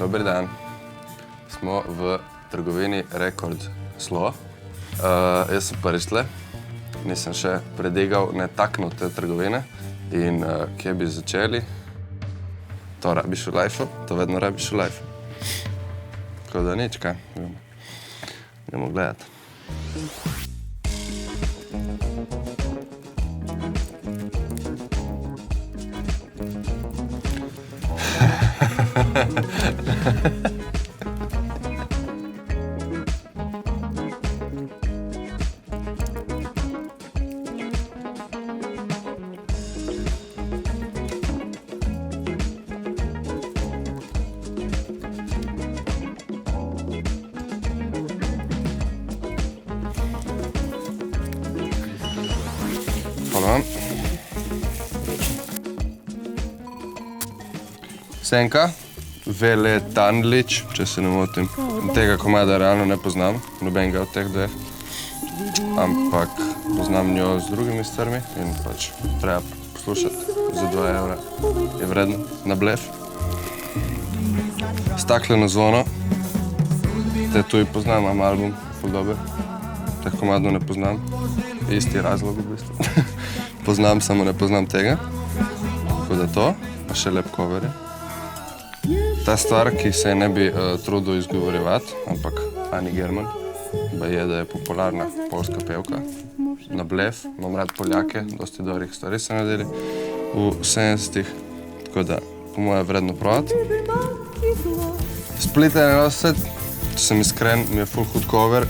Dober dan. Smo v trgovini Rekord Slo. Jaz sem prvič tle. Nisem še predegal, ne taknil te trgovine. In kje bi začeli? To rabiš v lifeu, to vedno rabiš v lifeu. Tako da nič, kaj? Idemo gledat. Hvala. Senka, Veletanlič, če se ne motim. Tega komada realno ne poznam, nobenega od teh dveh. Ampak poznam njo z drugimi stvarmi in pač treba poslušati. Za 2 evra je vredno, na blef. Stakleno zvono. Te tuji poznam, imam album, ful dober. Teh komadov ne poznam. Isti razlog v bistvu. Poznam, samo ne poznam tega. Tako da to, pa še lep cover je. Ta stvar, ki se ne bi trudil izgovorjevati, ampak Ani German, je, da je popularna poljska pevka. Na blef, imam rad Poljake, dosti dobrih stvari so naredili v 70-ih. Tako da, po moje vredno probati. Split 81, če sem iskren, mi je ful hud cover.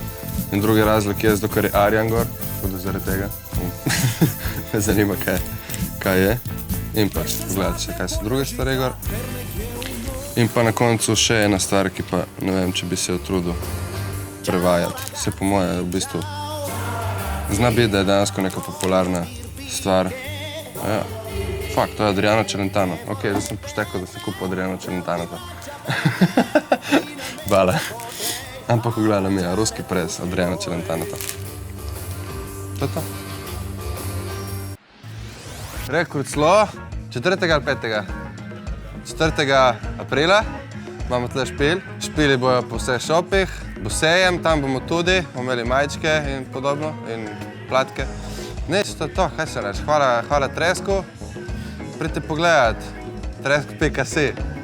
In drugi razlog je, zato ker je Arjan gor, tako da zaradi tega. Me zanima, kaj je. In pa gledati še, kaj so druge stvari gor. In pa na koncu še ena stvar, ki pa ne vem, če bi se jo trudil prevajati. Se po moje v bistvu zna biti, da je dejansko neka popularna stvar. Ja, fakt, to je Adriano Celentano. Ok, zdaj sem poštekal, da sem kupil Adriano Celentanota. Bala. Ampak v glavnem je ruski prez Adriana Celentanota. To je to. Rekord Slo, 4. ali 5. 4. aprila imamo tle špil. Špili bojo po vseh šopih, bo sejem, tam bomo tudi, bomo imeli majčke in podobno, in platke. Nič, to je to, kaj se reči. Hvala Tresku. Pridite pogledat, tresk.si.